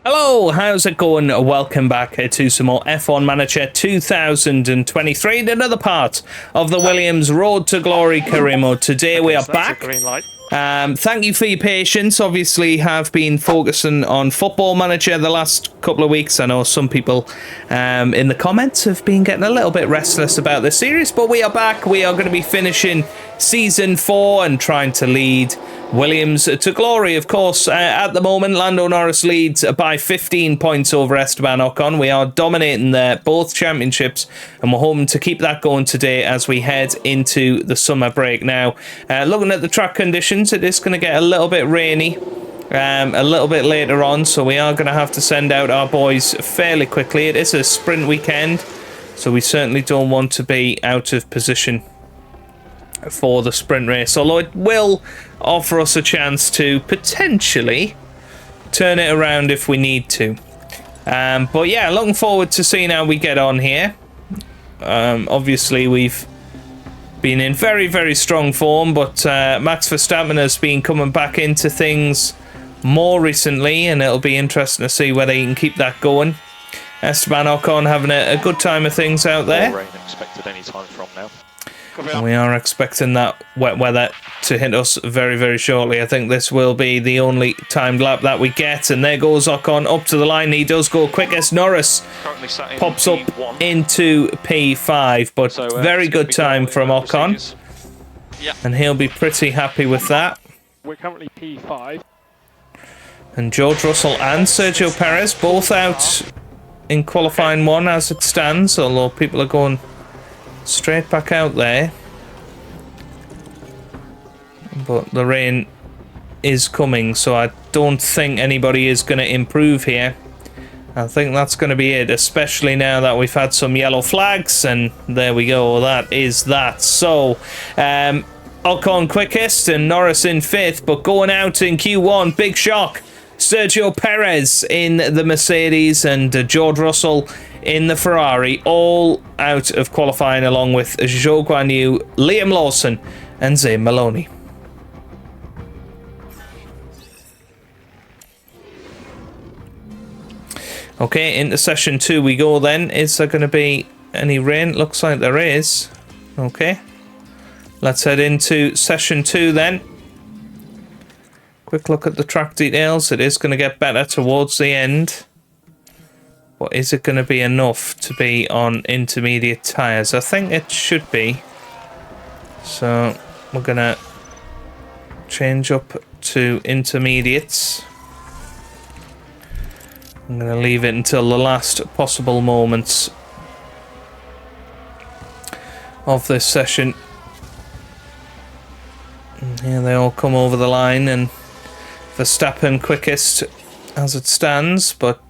Hello, how's it going? Welcome back to some more F1 Manager 2023 and another part of the Williams Road to Glory career mode. Today we are back. Thank you for your patience. Obviously have been focusing on Football Manager the last couple of weeks. I know some people in the comments have been getting a little bit restless about this series, but we are back. We are going to be finishing Season 4 and trying to lead Williams to glory. Of course, at the moment, Lando Norris leads by 15 points over Esteban Ocon. We are dominating both championships, and we're hoping to keep that going today as we head into the summer break. Now, looking at the track conditions, it is going to get a little bit rainy a little bit later on, so we are going to have to send out our boys fairly quickly. It is a sprint weekend, so we certainly don't want to be out of position for the sprint race, although it will offer us a chance to potentially turn it around if we need to. But yeah, looking forward to seeing how we get on here. Obviously we've been in very, very strong form, but Max Verstappen has been coming back into things more recently, and it'll be interesting to see whether he can keep that going. Esteban Ocon having a good time of things out there. Rain expected any time from now. And we are expecting that wet weather to hit us very, very shortly. I think this will be the only timed lap that we get. And there goes Ocon up to the line. He does go quickest. Norris pops up into P5. But very good time from Ocon. Yeah. And he'll be pretty happy with that. We're currently P5. And George Russell and Sergio Perez both out in qualifying one as it stands. Although people are going straight back out there, but the rain is coming, so I don't think anybody is going to improve here. I think that's going to be it, especially now that we've had some yellow flags, and there we go, that is that. So Ocon quickest and Norris in 5th, but going out in Q1, big shock, Sergio Perez in the Mercedes and George Russell in the Ferrari, all out of qualifying, along with Zhou Guanyu, Liam Lawson and Zane Maloney. Okay, into session 2 we go then. Is there going to be any rain? Looks like there is. Okay, let's head into session 2 then. Quick look at the track details. It is going to get better towards the end. But is it going to be enough to be on intermediate tyres? I think it should be. So we're going to change up to intermediates. I'm going to leave it until the last possible moments of this session. And here they all come over the line, and Verstappen quickest as it stands, but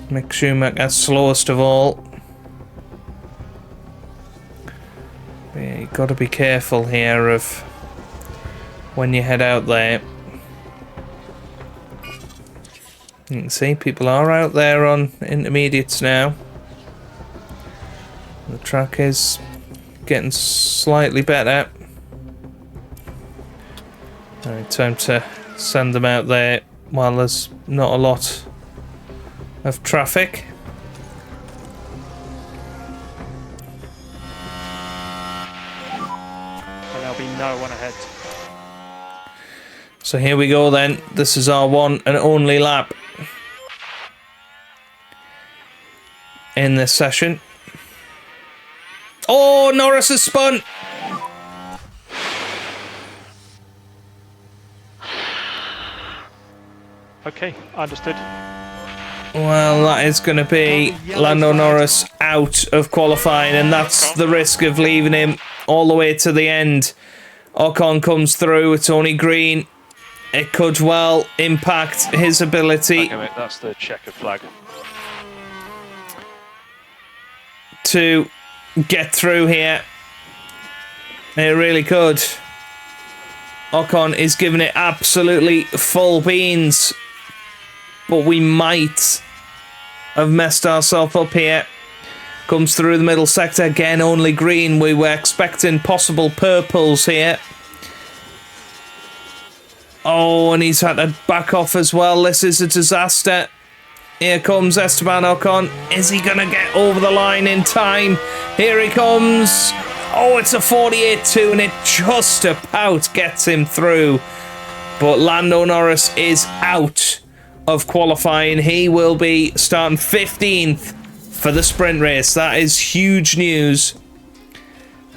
Mick Schumacher slowest of all. Yeah, you've got to be careful here of when you head out there. You can see people are out there on intermediates now. The track is getting slightly better. Alright, time to send them out there while there's not a lot of traffic. And there'll be no one ahead. So here we go then. This is our one and only lap in this session. Oh, Norris has spun! Okay, understood. Well, that is going to be Lando Norris out of qualifying, and that's the risk of leaving him all the way to the end. Ocon comes through, it's only green. It could well impact his ability. That's the checker flag. To get through here. It really could. Ocon is giving it absolutely full beans. But we might have messed ourselves up here. Comes through the middle sector again, only green. We were expecting possible purples here. Oh, and he's had to back off as well. This is a disaster. Here comes Esteban Ocon. Is he going to get over the line in time? Here he comes. Oh, it's a 48-2, and it just about gets him through. But Lando Norris is out of qualifying. He will be starting 15th for the sprint race. That is huge news.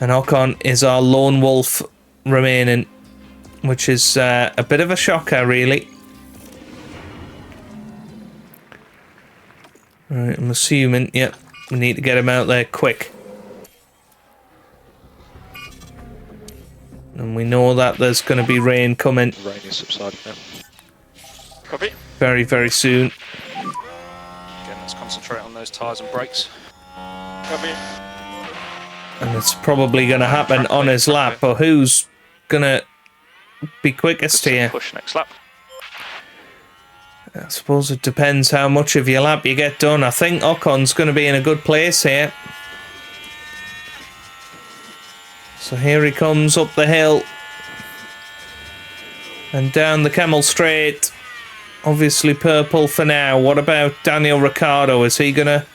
And Ocon is our lone wolf remaining, which is a bit of a shocker, really. Right, I'm assuming, yep, we need to get him out there quick. And we know that there's going to be rain coming. Rain is subsiding now. Copy. Very, very soon. Again, let's concentrate on those tyres and brakes. Copy. And it's probably going to happen on his lap, but who's going to be quickest here? Push next lap. I suppose it depends how much of your lap you get done. I think Ocon's going to be in a good place here. So here he comes up the hill. And down the Camel Straight. Obviously purple for now. What about Daniel Ricciardo? Is he going to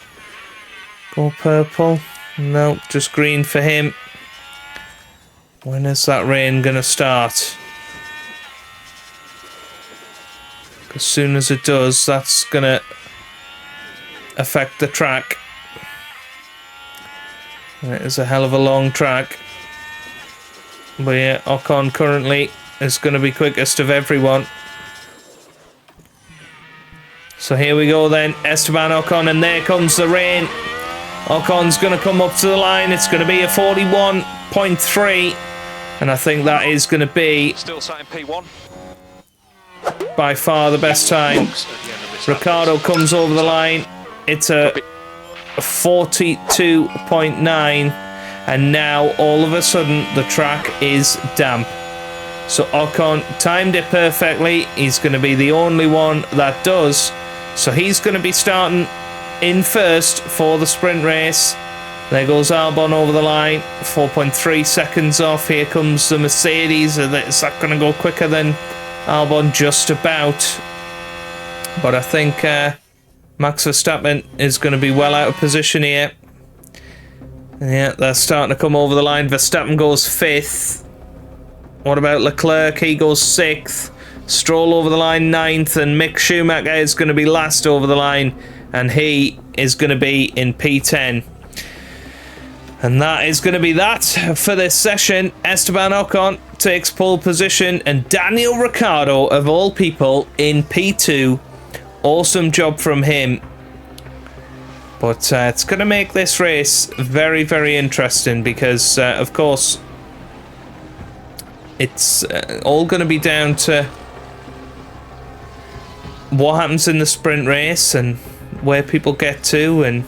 go purple? No, just green for him. When is that rain going to start? As soon as it does, that's going to affect the track. It is a hell of a long track. But yeah, Ocon currently is going to be quickest of everyone. So here we go then, Esteban Ocon, and there comes the rain. Ocon's going to come up to the line. It's going to be a 41.3, and I think that is going to be still sat in P1. By far the best time. Ricciardo comes over the line. It's a 42.9, and now all of a sudden the track is damp. So Ocon timed it perfectly. He's going to be the only one that does. So he's going to be starting in first for the sprint race. There goes Albon over the line, 4.3 seconds off. Here comes the Mercedes. Is that going to go quicker than Albon? Just about. But I think Max Verstappen is going to be well out of position here. Yeah, they're starting to come over the line. Verstappen goes 5th. What about Leclerc? He goes 6th. Stroll over the line 9th, and Mick Schumacher is going to be last over the line, and he is going to be in P10. And that is going to be that for this session. Esteban Ocon takes pole position, and Daniel Ricciardo, of all people, in P2. Awesome job from him. But it's going to make this race very, very interesting because, of course, it's all going to be down to what happens in the sprint race and where people get to, and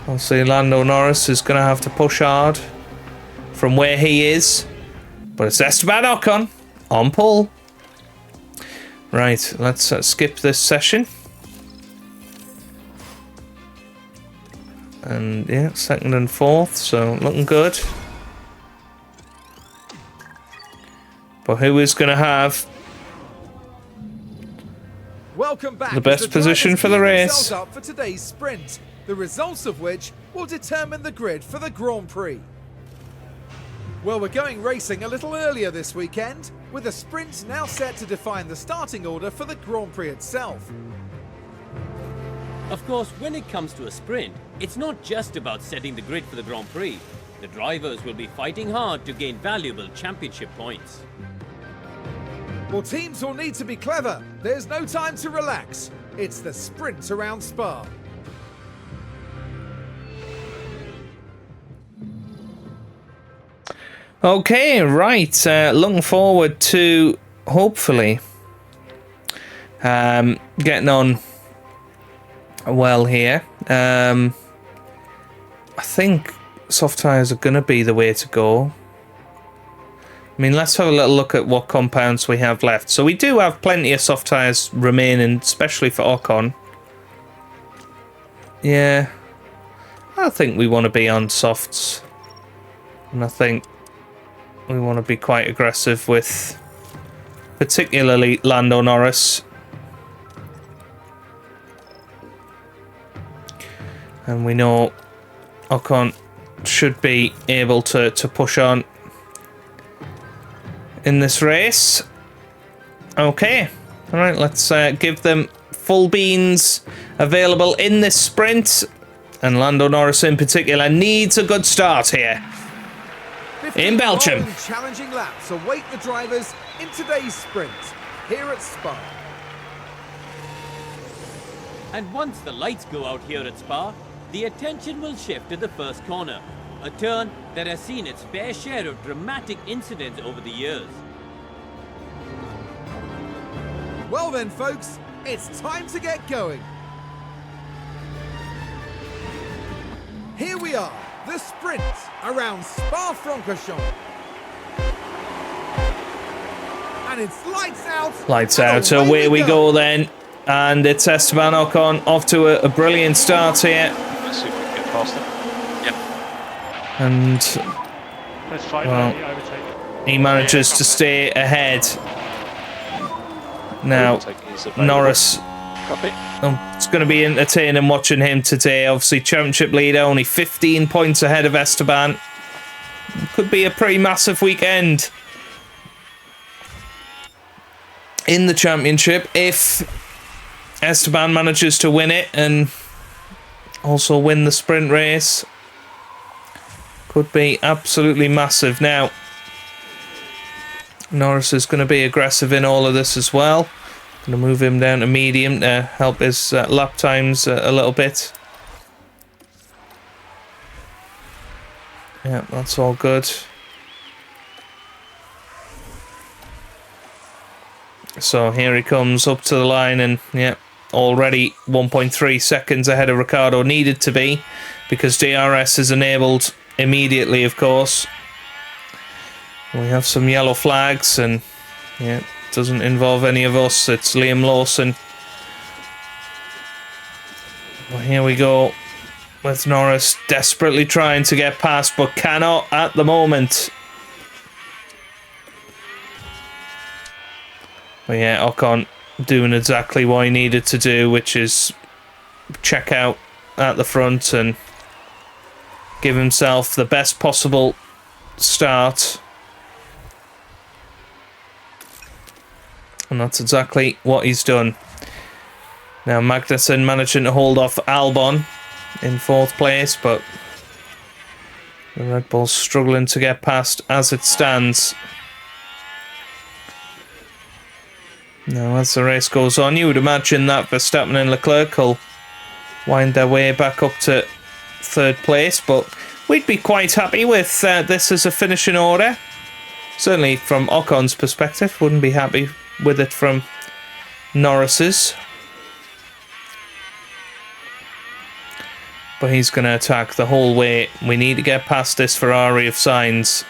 obviously Lando Norris is going to have to push hard from where he is, but it's Esteban Ocon on pole. Right, let's skip this session. And yeah, 2nd and 4th, so looking good. But who is going to have Welcome back the best position for the race? Up for today's sprint, the results of which will determine the grid for the Grand Prix. Well, we're going racing a little earlier this weekend, with the sprint now set to define the starting order for the Grand Prix itself. Of course, when it comes to a sprint, it's not just about setting the grid for the Grand Prix. The drivers will be fighting hard to gain valuable championship points. Well, teams will need to be clever. There's no time to relax. It's the sprint around Spa. Okay, right. Looking forward to hopefully getting on well here. I think soft tyres are going to be the way to go. I mean, let's have a little look at what compounds we have left. So we do have plenty of soft tyres remaining, especially for Ocon. Yeah, I think we want to be on softs. And I think we want to be quite aggressive with particularly Lando Norris. And we know Ocon should be able to push on in this race. Okay, all right, let's give them full beans available in this sprint. And Lando Norris in particular needs a good start here in Belgium. Challenging laps await the drivers in today's sprint here at Spa. And once the lights go out here at Spa, the attention will shift to the first corner, a turn that has seen its fair share of dramatic incidents over the years. Well then, folks, it's time to get going. Here we are, the sprint around Spa-Francorchamps. And it's lights out. Lights out, away we go then. And it's Esteban Ocon off to a brilliant start here. Let's see if we can get past them. Yep. And Let's fight well, the overtake. he manages to stay ahead. Now, Norris, it's going to be entertaining watching him today. Obviously, championship leader, only 15 points ahead of Esteban. Could be a pretty massive weekend in the championship if Esteban manages to win it and also win the sprint race. Could be absolutely massive. Now, Norris is going to be aggressive in all of this as well. Going to move him down to medium to help his lap times a little bit. Yeah, that's all good. So here he comes up to the line, and yeah, already 1.3 seconds ahead of Ricciardo. Needed to be, because DRS is enabled immediately, of course. We have some yellow flags, and yeah, it doesn't involve any of us. It's Liam Lawson. Well, here we go with Norris desperately trying to get past, but cannot at the moment. But yeah, Ocon doing exactly what he needed to do, which is check out at the front and give himself the best possible start. And that's exactly what he's done. Now Magnussen managing to hold off Albon in 4th place, but the Red Bull's struggling to get past as it stands. Now as the race goes on, you would imagine that Verstappen and Leclerc will wind their way back up to 3rd place, but we'd be quite happy with this as a finishing order. Certainly from Ocon's perspective, wouldn't be happy with it from Norris's. But he's going to attack the whole way. We need to get past this Ferrari of Sainz.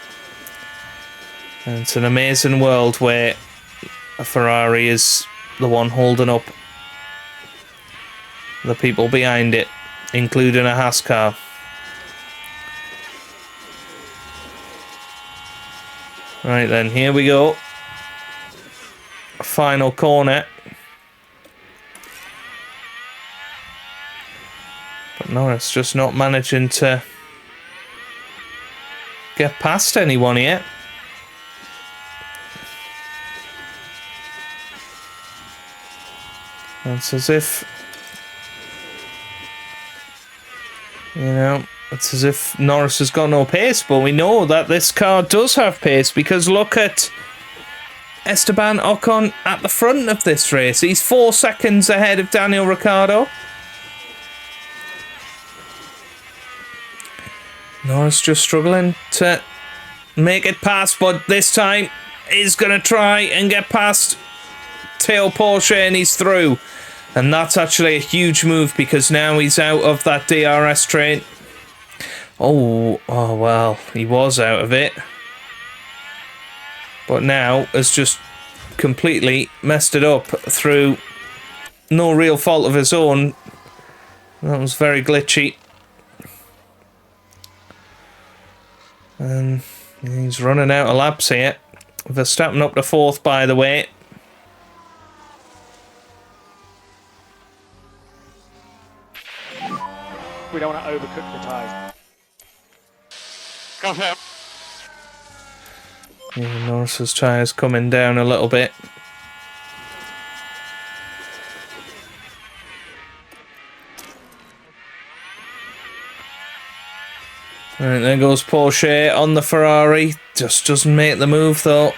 And it's an amazing world where a Ferrari is the one holding up the people behind it, including a Haas car. Right then, here we go. Final corner. But Norris just not managing to get past anyone yet. It's as if, you know, it's as if Norris has got no pace, but we know that this car does have pace, because look at Esteban Ocon at the front of this race. He's 4 seconds ahead of Daniel Ricciardo. Norris just struggling to make it past, but this time he's going to try and get past Theo Porsche, and he's through. And that's actually a huge move, because now he's out of that DRS train. Oh well, he was out of it. But now has just completely messed it up through no real fault of his own. That was very glitchy. And he's running out of laps here. Verstappen up to 4th, by the way. We don't want to overcook the tyres. Confirm. Yeah, Norris's tyres coming down a little bit. Right, there goes Porsche on the Ferrari. Just doesn't make the move though.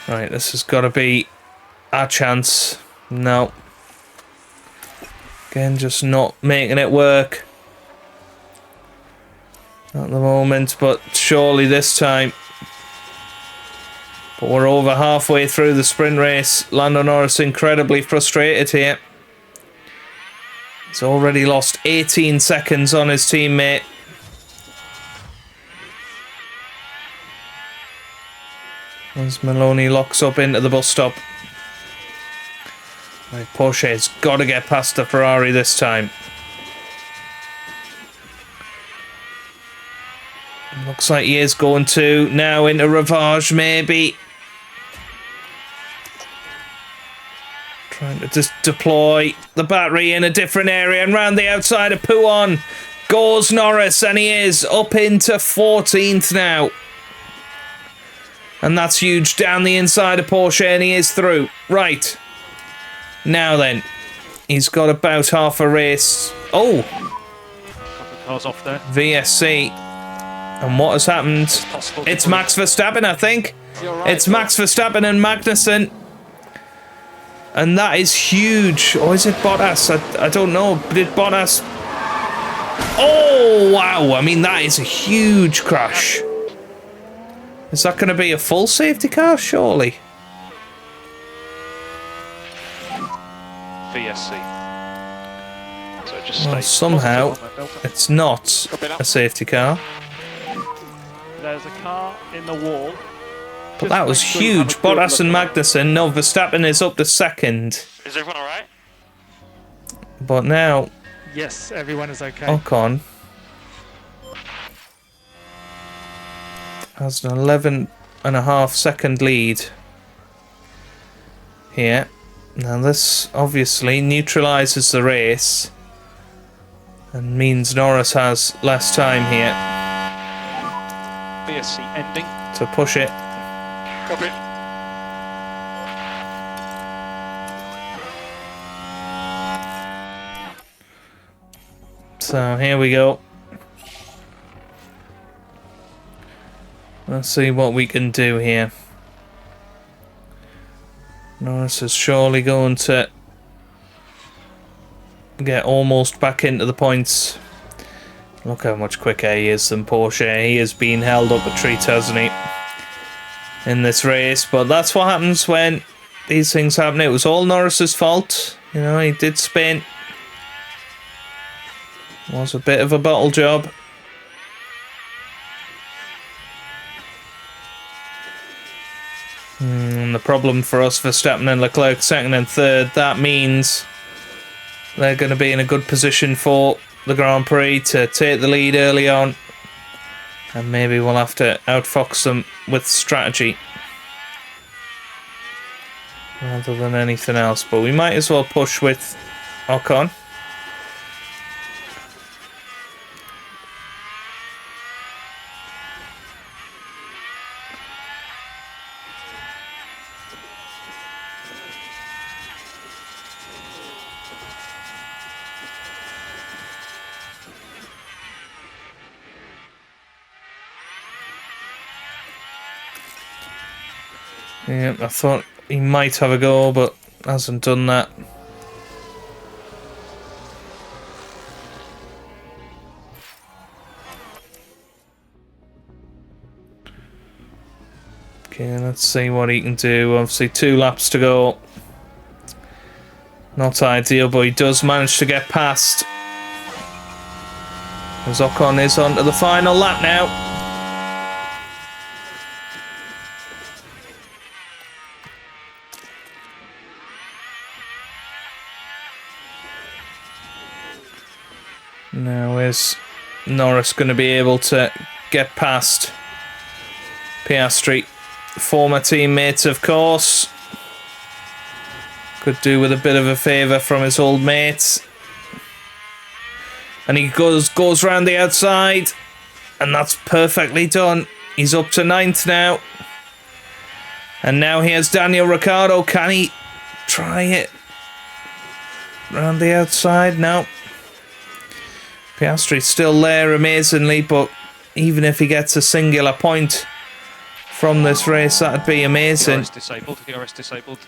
Right, this has got to be our chance. No. Again, just not making it work. Not at the moment, but surely this time. But we're over halfway through the sprint race. Lando Norris incredibly frustrated here. He's already lost 18 seconds on his teammate. As Maloney locks up into the bus stop. Right, Porsche's got to get past the Ferrari this time. Looks like he is going to. Now into Ravage, maybe. Trying to just deploy the battery in a different area and round the outside of Pouon. Goes Norris, and he is up into 14th now. And that's huge. Down the inside of Porsche, and he is through. Right. Now then. He's got about half a race. Oh! Couple of cars off there. VSC. And what has happened? It's Max Verstappen, I think. It's Max Verstappen and Magnussen. And that is huge. Or is it Bottas? I don't know. Did Bottas... Oh, wow. I mean, that is a huge crash. Is that going to be a full safety car? Surely. VSC. So it just Well, stays somehow, positive on that delta. it's not a safety car. There's a car in the wall. But that was huge. Bottas and Magnussen. No, Verstappen is up to second. Is everyone alright? But now, Yes, everyone is okay. Ocon has an 11.5-second lead here. Now this obviously neutralises the race and means Norris has less time here VSC ending. to push it. Copy. So here we go. Let's see what we can do here. Norris is surely going to get almost back into the points. Look how much quicker he is than Porsche. He is being held up a treat, hasn't he? In this race. But that's what happens when these things happen. It was all Norris's fault. You know, he did spin. Was a bit of a bottle job. And the problem for us, Verstappen and Leclerc second and third, that means they're going to be in a good position for the Grand Prix to take the lead early on. And maybe we'll have to outfox them with strategy rather than anything else. But we might as well push with Ocon. Yeah, I thought he might have a go, but hasn't done that. Okay, let's see what he can do. Obviously 2 laps to go. Not ideal, but he does manage to get past. As Ocon is on to the final lap now. Now is Norris going to be able to get past Piastri former teammates, of course. Could do with a bit of a favour from his old mates. And he goes round the outside. And that's perfectly done. He's up to 9th now. And now here's Daniel Ricciardo. Can he try it round the outside? No. Piastri's still there amazingly, but even if he gets a singular point from this race, that'd be amazing. DRS disabled.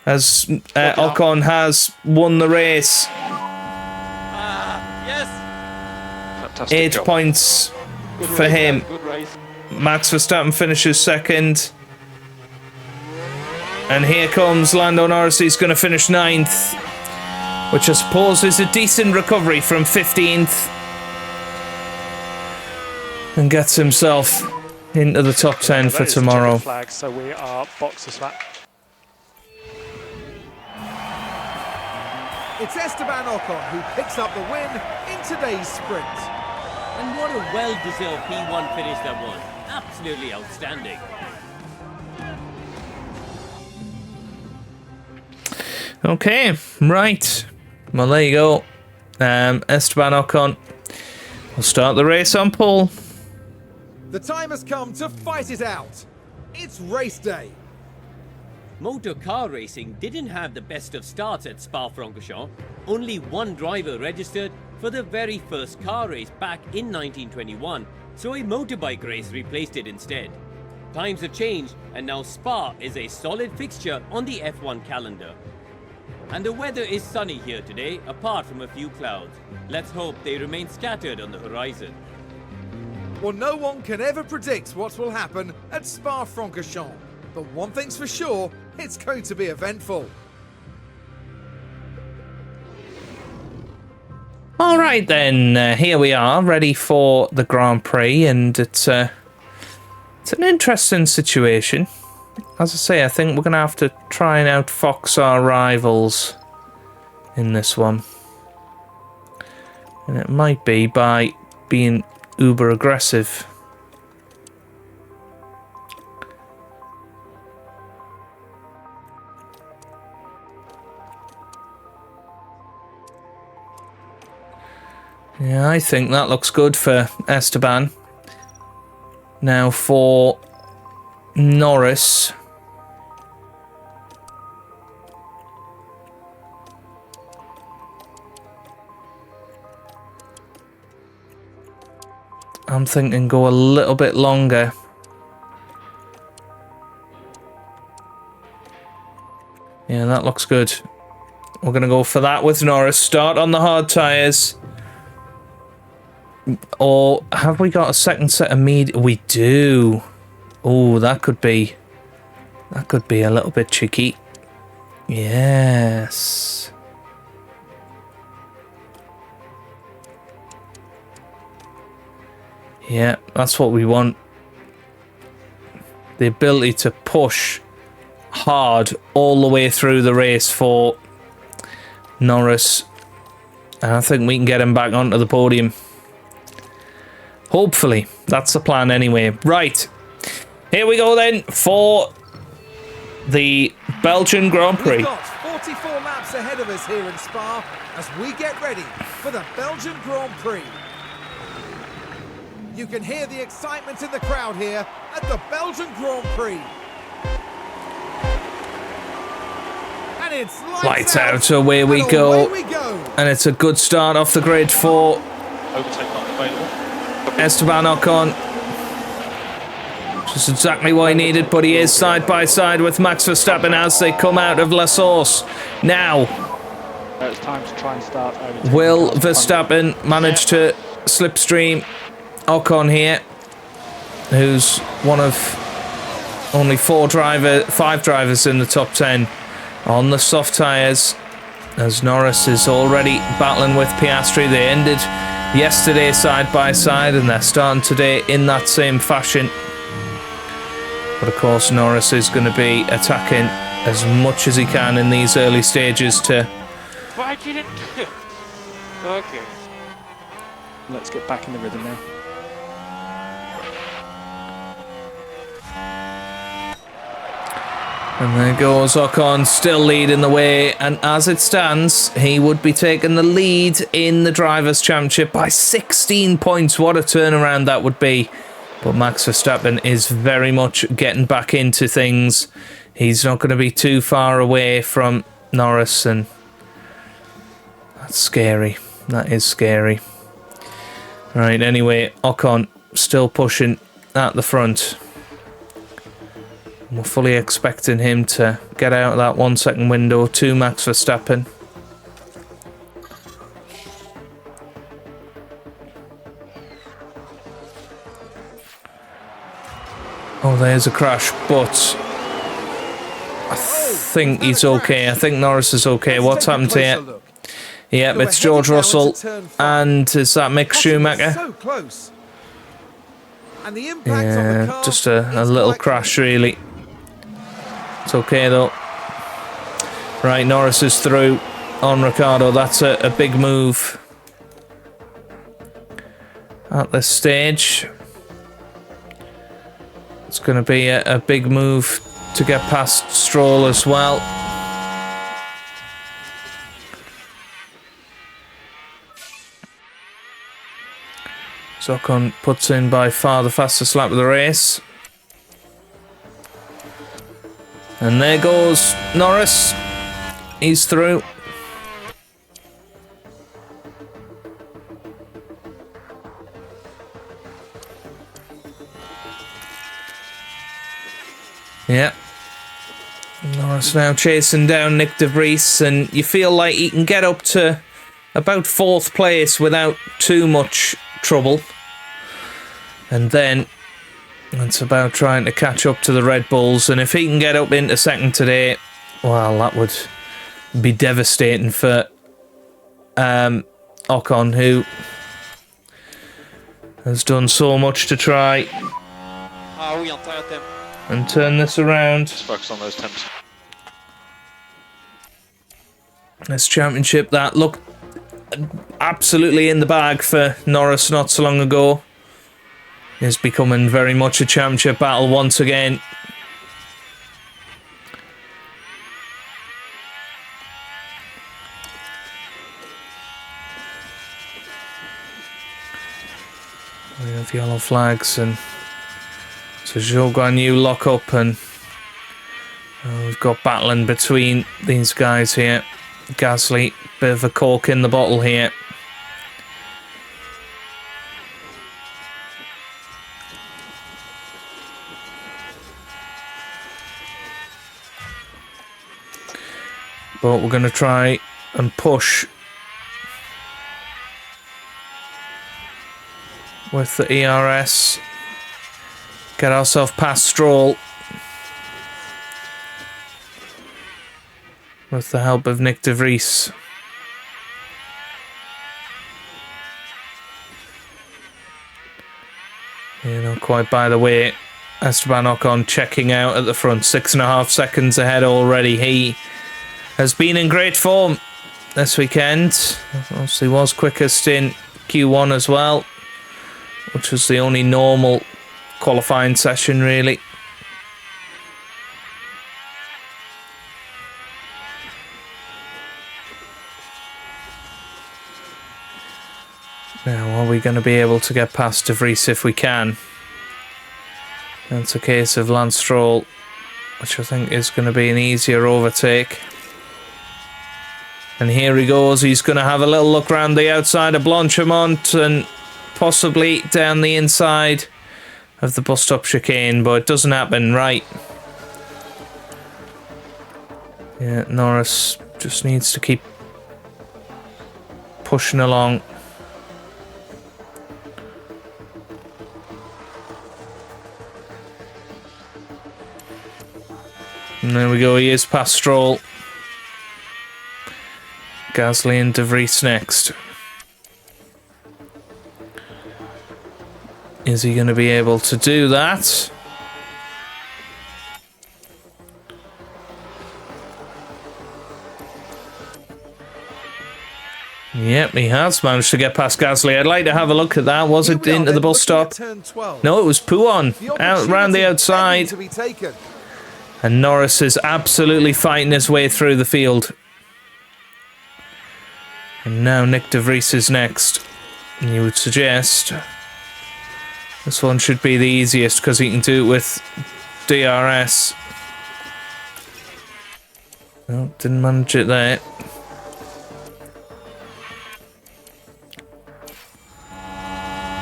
As Ocon has won the race. Yes! Fantastic 8 job. points for him. Good race. Max Verstappen finishes 2nd. And here comes Lando Norris. He's going to finish 9th, which I suppose is a decent recovery from 15th. And gets himself into the top 10 for tomorrow. Flag, so we are box to swap. It's Esteban Ocon who picks up the win in today's sprint. And what a well-deserved P1 finish that was. Absolutely outstanding. Okay, right. Well, there you go. Esteban Ocon will start the race on pole. The time has come to fight it out. It's race day. Motor car racing didn't have the best of starts at Spa-Francorchamps. Only one driver registered for the very first car race back in 1921, so a motorbike race replaced it instead. Times have changed, and now Spa is a solid fixture on the F1 calendar. And the weather is sunny here today, apart from a few clouds. Let's hope they remain scattered on the horizon. Well, no one can ever predict what will happen at Spa-Francorchamps. But one thing's for sure, it's going to be eventful. All right then, here we are, ready for the Grand Prix, and it's an interesting situation. As I say, I think we're going to have to try and outfox our rivals in this one. And it might be by being uber aggressive. Yeah, I think that looks good for Esteban. Now for Norris. I'm thinking go a little bit longer. Yeah, that looks good. We're going to go for that with Norris. Start on the hard tyres. Or have we got a second set of We do. Oh, that could be a little bit tricky. Yes. Yeah, that's what we want. The ability to push hard all the way through the race for Norris. And I think we can get him back onto the podium. Hopefully. That's the plan anyway. Right. Here we go then for the Belgian Grand Prix. We've got 44 laps ahead of us here in Spa as we get ready for the Belgian Grand Prix. You can hear the excitement in the crowd here at the Belgian Grand Prix. And it's Lights out, away we go. And it's a good start off the grid for Overtake not available. Esteban Ocon. Just exactly what he needed, but he is side by side with Max Verstappen as they come out of La Source. Now, It's time to try and start overtaking. will Verstappen manage to slipstream Ocon here, who's one of only 5 drivers in the top 10 on the soft tyres, as Norris is already battling with Piastri. They ended yesterday side by side and they're starting today in that same fashion. But of course Norris is going to be attacking as much as he can in these early stages to... Why didn't... Okay. Let's get back in the rhythm now. And there goes Ocon, still leading the way, and as it stands, he would be taking the lead in the Drivers' Championship by 16 points. What a turnaround that would be. But Max Verstappen is very much getting back into things. He's not going to be too far away from Norris, and that's scary. That is scary. Right, anyway, Ocon still pushing at the front. We're fully expecting him to get out of that 1 second window to Max Verstappen. Oh, there's a crash, but I think he's okay. I think Norris is okay. What's happened here? Yep, it's George Russell, and is that Mick Schumacher? So close. And the impact on the car just a little crash, really. It's okay though. Right, Norris is through on Ricciardo. That's a big move at this stage. It's going to be a big move to get past Stroll as well. Ocon puts in by far the fastest lap of the race. And there goes Norris. He's through. Yeah. Norris now chasing down Nick de Vries, and you feel like he can get up to about 4th place without too much trouble. And then it's about trying to catch up to the Red Bulls, and if he can get up into 2nd today, well, that would be devastating for Ocon, who has done so much to try and turn this around. Just focus on those temps. This championship that looked absolutely in the bag for Norris not so long ago is becoming very much a championship battle once again. We have yellow flags, and so Zhou Guan Yu lock up, and we've got battling between these guys here. Gasly, bit of a cork in the bottle here. But we're going to try and push with the ERS. Get ourselves past Stroll with the help of Nick de Vries. Not quite by the way. Esteban Ocon checking out at the front, 6.5 seconds ahead already. He has been in great form this weekend. Obviously was quickest in Q1 as well, which was the only normal qualifying session really. Now, are we going to be able to get past De Vries if we can? It's a case of Lance Stroll, which I think is going to be an easier overtake. And here he goes. He's going to have a little look around the outside of Blanchimont and possibly down the inside of the bus stop chicane, but it doesn't happen. Right. Yeah, Norris just needs to keep pushing along. And there we go, he is past Stroll. Gasly and De Vries next. Is he going to be able to do that? Yep, he has managed to get past Gasly. I'd like to have a look at that. Was it into the bus stop? No, it was Pouon out round the outside. And Norris is absolutely fighting his way through the field. And now Nick de Vries is next. And you would suggest this one should be the easiest because he can do it with DRS. No, didn't manage it there.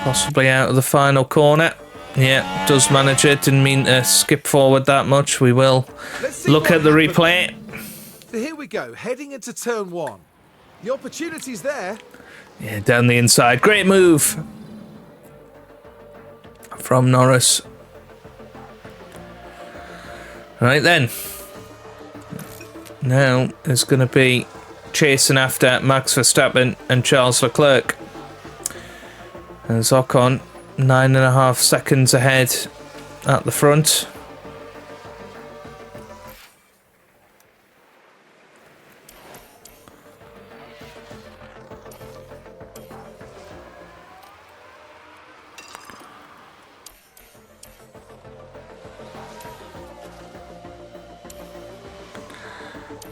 Possibly out of the final corner. Yeah, does manage it. Didn't mean to skip forward that much. We will look at the replay. So here we go, heading into turn 1. The opportunity's there. Yeah, down the inside. Great move from Norris. Right then. Now it's going to be chasing after Max Verstappen and Charles Leclerc. As Ocon 9.5 seconds ahead at the front.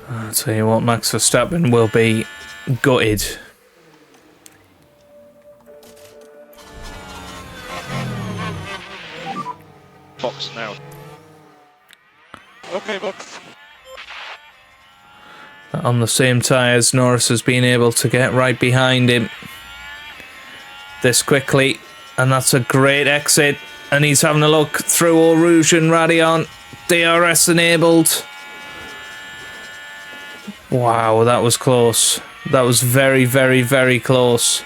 I'll tell you what, Max Verstappen will be gutted. Box now. Okay, box. On the same tyres, Norris has been able to get right behind him this quickly, and that's a great exit. And he's having a look through Eau Rouge and Radion. DRS enabled. Wow, that was close. That was very, very, very close.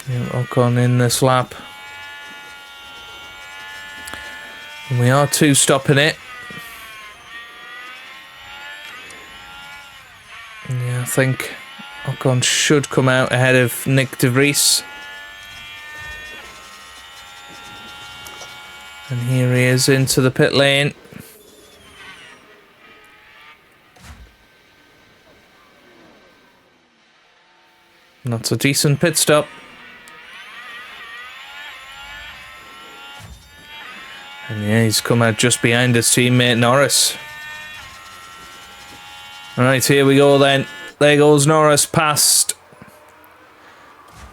Yeah, Ocon in this lap. And we are two-stopping it. Yeah, I think Ocon should come out ahead of Nick de Vries. And here he is into the pit lane. And that's a decent pit stop. And yeah, he's come out just behind his teammate Norris. Alright, here we go then. There goes Norris past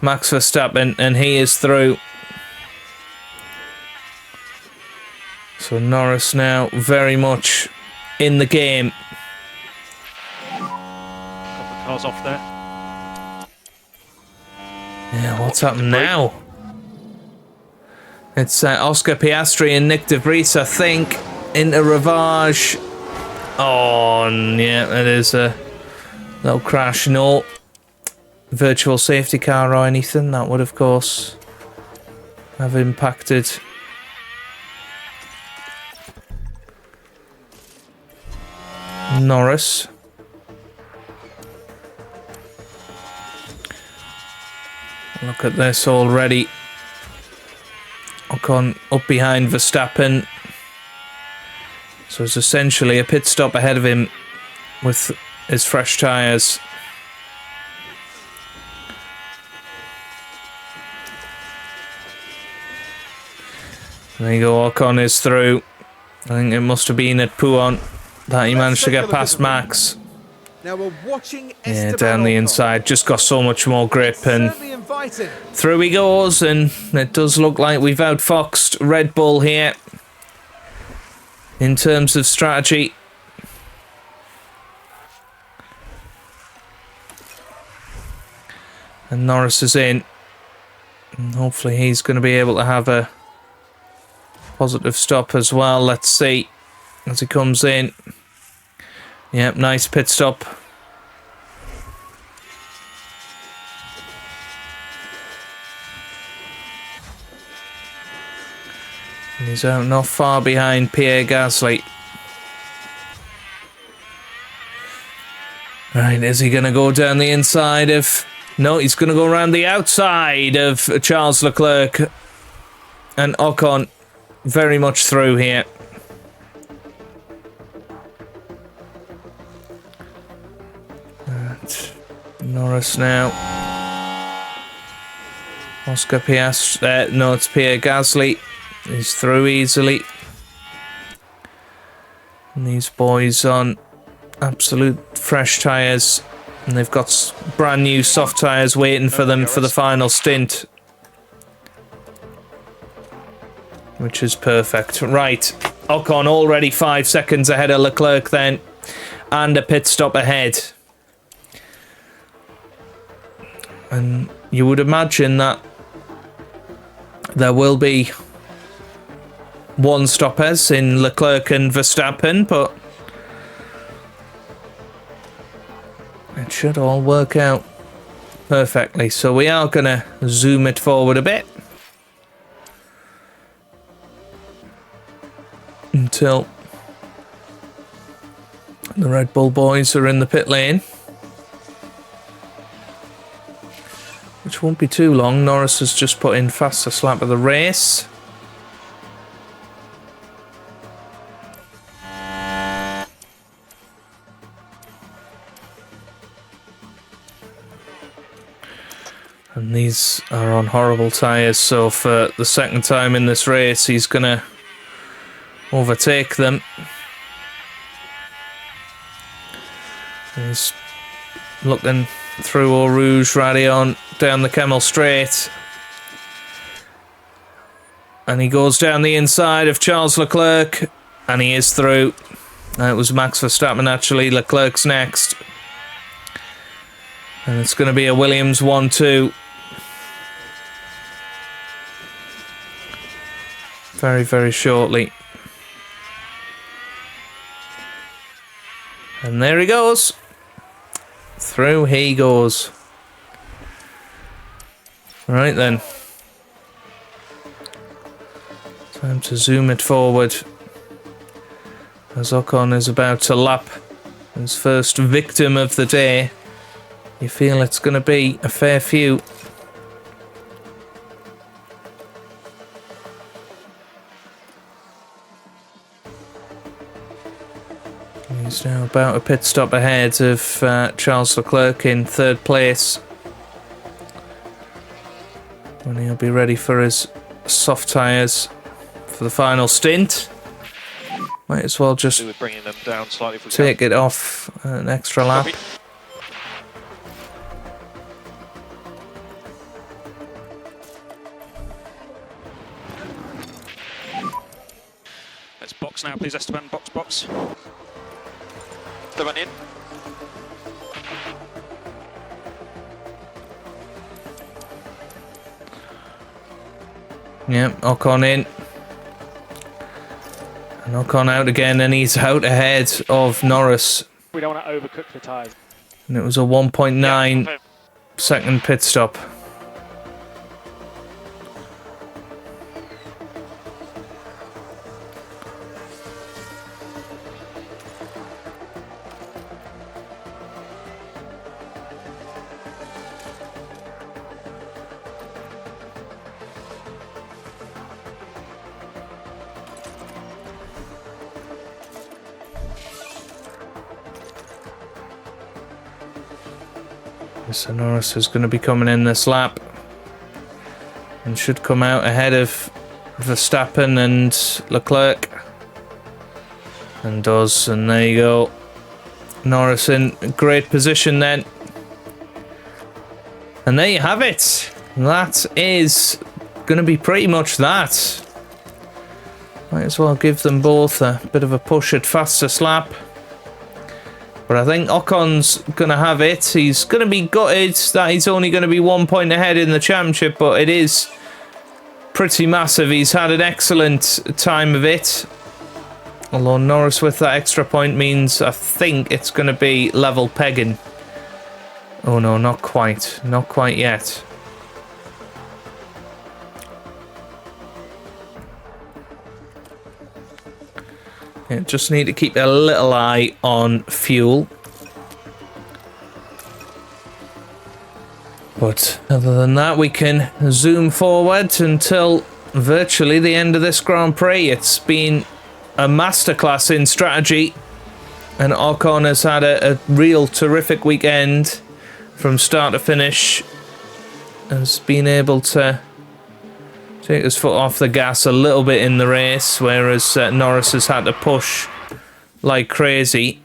Max Verstappen, and he is through. So Norris now very much in the game. Couple of cars off there. Yeah, what's happened now? It's Oscar Piastri and Nick de Vries, I think, into Ravage. Oh, yeah, it is a little crash. No virtual safety car or anything. That would, of course, have impacted. Norris. Look at this already. Ocon up behind Verstappen. So it's essentially a pit stop ahead of him with his fresh tyres. There you go, Ocon is through. I think it must have been at Pouhon that he managed to get past Max. Now we're watching Yeah, down the inside, just got so much more grip, and through he goes, and it does look like we've outfoxed Red Bull here in terms of strategy. And Norris is in, and hopefully he's going to be able to have a positive stop as well. Let's see as he comes in. Yep, nice pit stop. And he's out not far behind Pierre Gasly. Right, is he going to go down the inside of... No, he's going to go around the outside of Charles Leclerc. And Ocon very much through here. Norris now Oscar Piastri, no, it's Pierre Gasly. He's through easily. And these boys on absolute fresh tyres. And they've got brand new soft tyres waiting for them for the final stint. Which is perfect. Right, Ocon already 5 seconds ahead of Leclerc then. And a pit stop ahead. And you would imagine that there will be one stoppers in Leclerc and Verstappen, but it should all work out perfectly. So we are going to zoom it forward a bit until the Red Bull boys are in the pit lane. Which won't be too long. Norris has just put in fastest lap of the race. And these are on horrible tyres, so for the second time in this race, he's going to overtake them. He's looking through Eau Rouge, Radion, down the Kemmel Straight. And he goes down the inside of Charles Leclerc, and he is through. It was Max Verstappen, actually. Leclerc's next. And it's going to be a Williams 1-2. Very, very shortly. And there he goes. Through he goes. Right then. Time to zoom it forward. As Ocon is about to lap his first victim of the day. You feel it's going to be a fair few. He's now about a pit stop ahead of Charles Leclerc in third place. When he'll be ready for his soft tyres for the final stint. Might as well just bringing them down slightly if we take it off an extra lap. Let's box now, please, Esteban. Box. Esteban in. Yep, Ocon in. And Ocon out again, and he's out ahead of Norris. We don't want to overcook the tyres. And it was a 1.9 second pit stop. So Norris is going to be coming in this lap and should come out ahead of Verstappen and Leclerc, and does, and there you go. Norris in great position then, and there you have it. That is going to be pretty much that. Might as well give them both a bit of a push at fastest lap. But I think Ocon's going to have it. He's going to be gutted that he's only going to be 1 point ahead in the championship, but it is pretty massive. He's had an excellent time of it. Although Norris with that extra point means I think it's going to be level pegging. Oh no, not quite. Not quite yet. Yeah, just need to keep a little eye on fuel. But other than that, we can zoom forward until virtually the end of this Grand Prix. It's been a masterclass in strategy, and Ocon has had a real terrific weekend from start to finish. has been able to take his foot off the gas a little bit in the race, whereas Norris has had to push like crazy.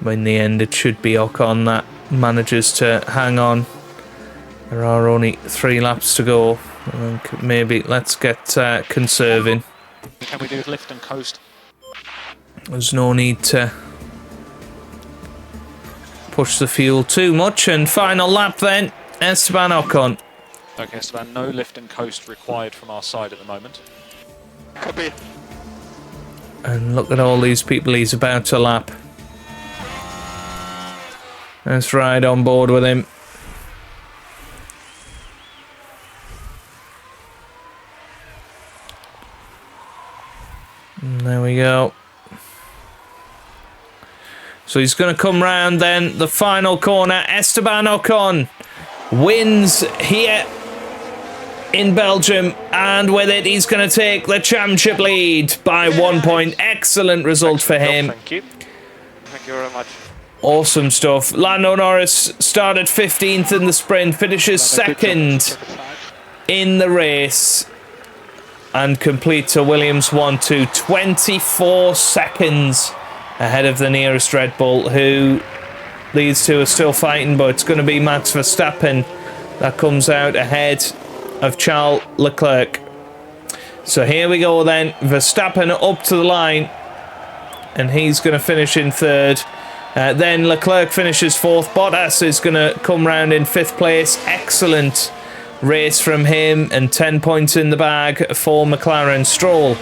But in the end, it should be Ocon that manages to hang on. There are only 3 laps to go. I think maybe let's get conserving. Can we do lift and coast? There's no need to push the fuel too much. And final lap then, Esteban Ocon. Okay, Esteban, no lift and coast required from our side at the moment. Copy. And look at all these people he's about to lap. Let's ride on board with him. And there we go. So he's going to come round then. The final corner. Esteban Ocon wins here in Belgium. And with it, he's going to take the championship lead by 1 point. Excellent result for him. Thank you. Thank you very much. Awesome stuff. Lando Norris started 15th in the sprint, finishes second in the race, and completes a Williams 1-2, 24 seconds ahead of the nearest Red Bull, who these two are still fighting, but it's going to be Max Verstappen that comes out ahead of Charles Leclerc. So here we go then, Verstappen up to the line, and he's going to finish in 3rd. Then Leclerc finishes 4th. Bottas is going to come round in 5th place. Excellent race from him, and 10 points in the bag for McLaren. Stroll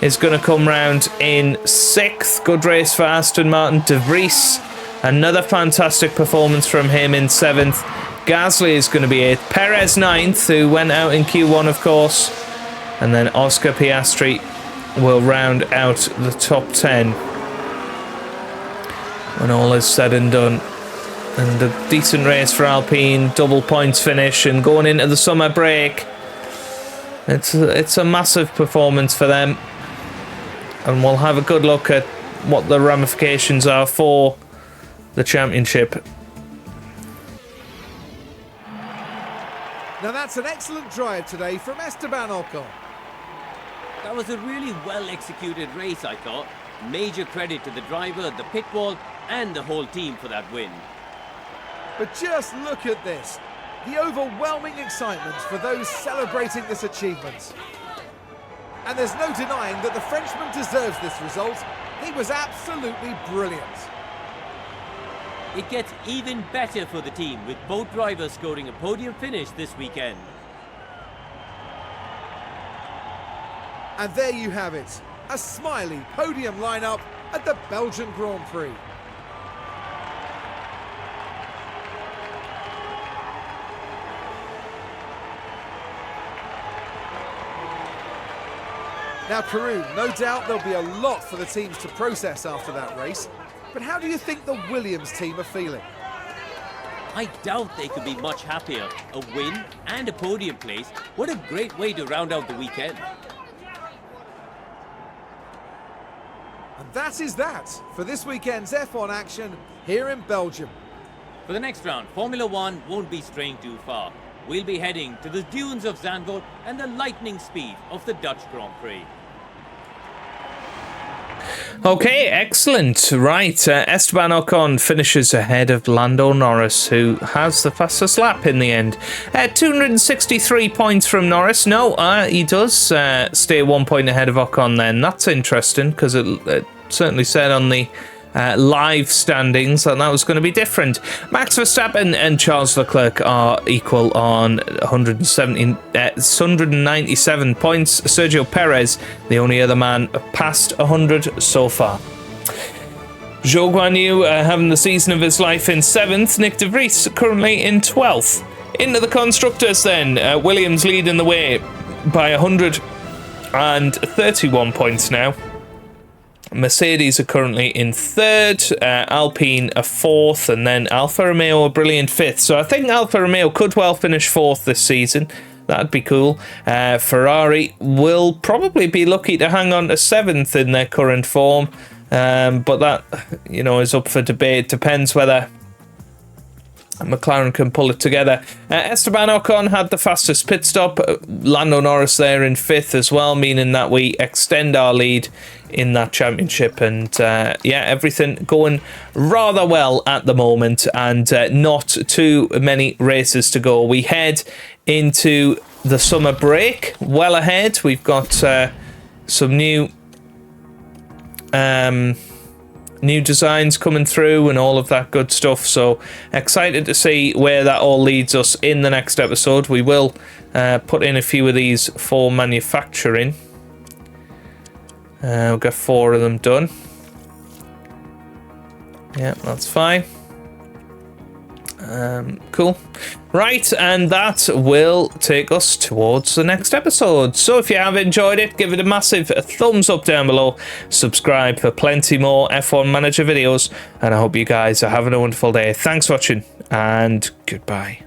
is going to come round in 6th. Good race for Aston Martin. De Vries, another fantastic performance from him in 7th. Gasly is going to be 8th. Perez 9th, who went out in Q1 of course. And then Oscar Piastri will round out the top 10 when all is said and done. And a decent race for Alpine, double points finish, and going into the summer break, it's a massive performance for them. And we'll have a good look at what the ramifications are for the championship. Now that's an excellent drive today from Esteban Ocon. That was a really well executed race, I thought. Major credit to the driver, the pit wall, and the whole team for that win. But just look at this. The overwhelming excitement for those celebrating this achievement. And there's no denying that the Frenchman deserves this result. He was absolutely brilliant. It gets even better for the team, with both drivers scoring a podium finish this weekend. And there you have it. A smiley podium lineup at the Belgian Grand Prix. Now, Karun, no doubt there'll be a lot for the teams to process after that race, but how do you think the Williams team are feeling? I doubt they could be much happier. A win and a podium place. What a great way to round out the weekend. And that is that for this weekend's F1 action here in Belgium. For the next round, Formula One won't be straying too far. We'll be heading to the dunes of Zandvoort and the lightning speed of the Dutch Grand Prix. Okay, excellent. Right, Esteban Ocon finishes ahead of Lando Norris, who has the fastest lap in the end. 263 points from Norris. No, he does stay 1 point ahead of Ocon then. That's interesting, because it certainly said on the live standings that was going to be different. Max Verstappen and Charles Leclerc are equal on 197 points. Sergio Perez, the only other man past 100 so far. Zhou Guanyu having the season of his life in 7th. Nick De Vries currently in 12th. Into the constructors then. Williams leading the way by 131 points now. Mercedes are currently in 3rd, Alpine are 4th, and then Alfa Romeo a brilliant 5th. So I think Alfa Romeo could well finish 4th this season. That'd be cool. Ferrari will probably be lucky to hang on to 7th in their current form, but that, is up for debate. Depends whether McLaren can pull it together. Esteban Ocon had the fastest pit stop. Lando Norris there in 5th as well, meaning that we extend our lead in that championship. And yeah, everything going rather well at the moment, and not too many races to go. We head into the summer break well ahead. We've got some new designs coming through and all of that good stuff, so excited to see where that all leads us in the next episode. We will put in a few of these for manufacturing. We'll get 4 of them done. Yeah, that's fine. Cool. Right, and that will take us towards the next episode. So if you have enjoyed it, give it a massive thumbs up down below. Subscribe for plenty more F1 Manager videos. And I hope you guys are having a wonderful day. Thanks for watching, and goodbye.